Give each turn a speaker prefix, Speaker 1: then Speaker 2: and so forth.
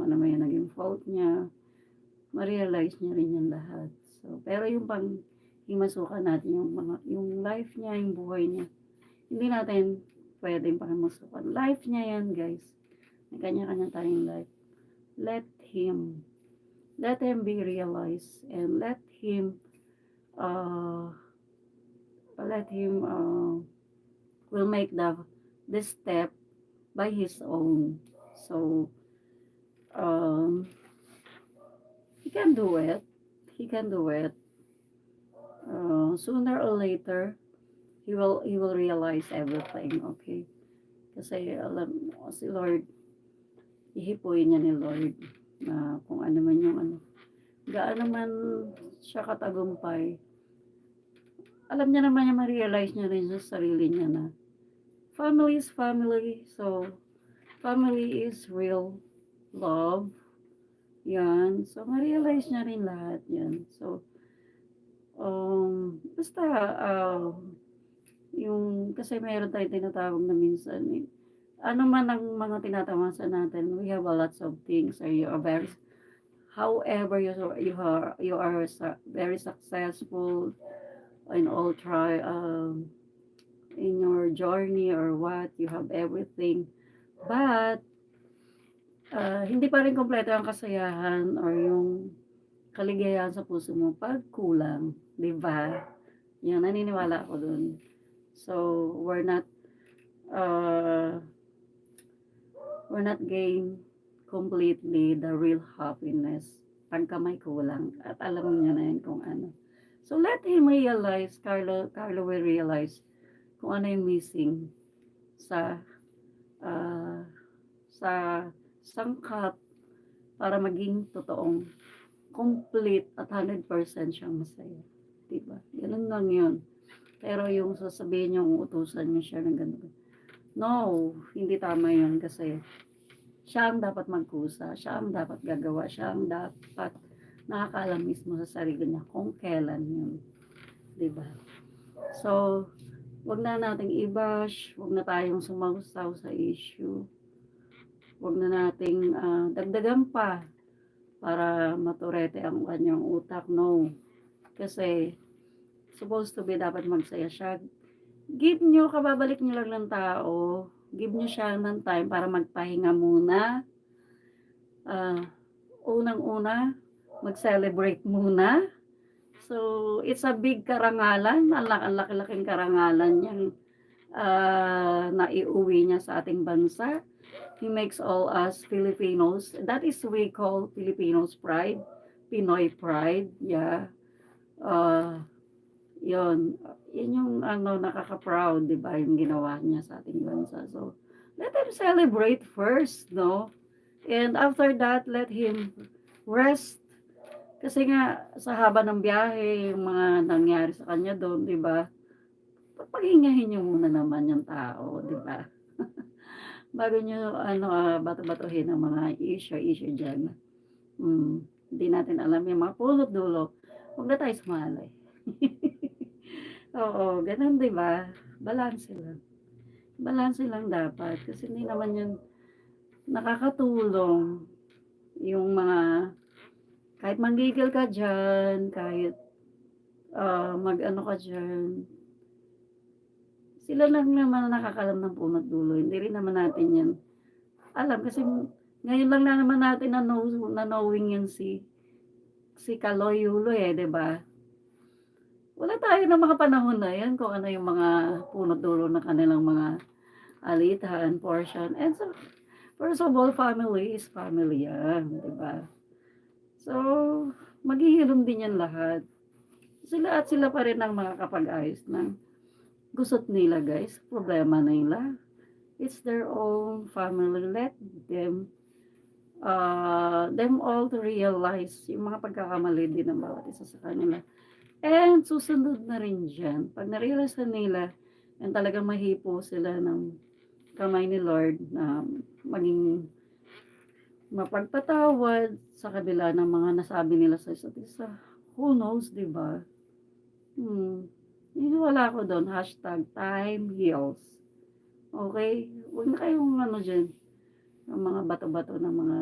Speaker 1: ano man yung naging fault niya, ma-realize niya rin yung lahat. So, pero yung himasukan natin yung life niya, yung buhay niya, hindi natin pwedeng pakimasukan. Life niya yan, guys. May kanya-kanya tayong life. Let him. Let him be realized and uh, let him will make the step by his own. So, um, he can do it. He can do it. Sooner or later, he will realize everything. Okay. Kasi alam si Lord, ihipuin niya ni Lord na kung ano man yung ano. Gaano man siya katagumpay, alam niya naman niya ma-realize niya rin sa sarili niya na family is family. So, family is real love. Yan. So, ma-realize niya rin lahat yan. So, basta, yung, kasi mayroon tayong tinatawag na minsan, ano man ang mga tinatamasan natin, we have a lots of things, or you are very, however you are very successful in all in your journey or what, you have everything, but hindi pa rin kompleto ang kasayahan or yung kaligayahan sa puso mo pag kulang, di ba? Yan, naniniwala ako dun. So, uh, we're not gain completely the real happiness pagka may kulang. At alam niya na yun kung ano. So, let him realize, Carlo will realize kung ano yung missing sa uh, sa sangkap para maging totoong complete at 100% siyang masaya. Diba? Ganun lang yun. Pero yung sasabihin yung utusan niyo siya ng ganun. No, hindi tama yun kasi siya ang dapat magkusa, siya ang dapat gagawa, siya ang dapat nakakaalam mismo sa sarili niya kung kailan yun. Diba? So, wag na nating i-bash, wag na tayong sumausaw sa issue. Wag na nating dagdagan pa para maturete ang kanyang utak. No. Kasi, supposed to be dapat magsaya siya. Give nyo, kababalik nyo lang ng tao. Give nyo siya ng time para magpahinga muna. Unang-una, mag-celebrate muna. So, it's a big karangalan. Ang laki-laking karangalan niyang naiuwi niya sa ating bansa. He makes all us Filipinos. That is we call Filipinos pride. Pinoy pride. Yeah. Yun yung nakaka-proud, di ba, yung ginawa niya sa ating bansa. So, let him celebrate first, no? And after that, let him rest. Kasi nga, sa haba ng biyahe, yung mga nangyari sa kanya doon, di ba? Pagpahingahin niyo muna naman yung tao, di ba? Bago niyo, bato-batuhin ang mga issue dyan. Hindi natin alam yung mga pulot dulo. Huwag na tayo sumalay. Oo, ganun, di ba? Balanse lang. Balanse lang dapat. Kasi hindi naman yun nakakatulong yung mga, kahit manggigil ka dyan, kahit mag-ano ka dyan, sila lang naman nakakalam ng punot dulo. Hindi rin naman natin yan alam. Kasi ngayon lang naman natin na knowing yan si Kaloy Yulo di ba? Wala tayo ng mga panahon na yan kung ano yung mga punot dulo ng kanilang mga alitan, portion. And so, first of all, family is family yan, di ba? So, maghihilom din yan lahat. Sila pa rin ang mga kapag-ayos ng gusot nila, guys. Problema nila. It's their own family. Let them all to realize yung mga pagkakamali din ng bawat isa sa kanila. And susunod na rin dyan. Pag na-realize na nila, and talagang mahipo sila ng kamay ni Lord na maging mapagpatawad sa kabila ng mga nasabi nila sa isa't isa. Who knows, di ba? Wala ko doon. #time heals. Okay? Huwag na kayong dyan. Ang mga bato-bato ng mga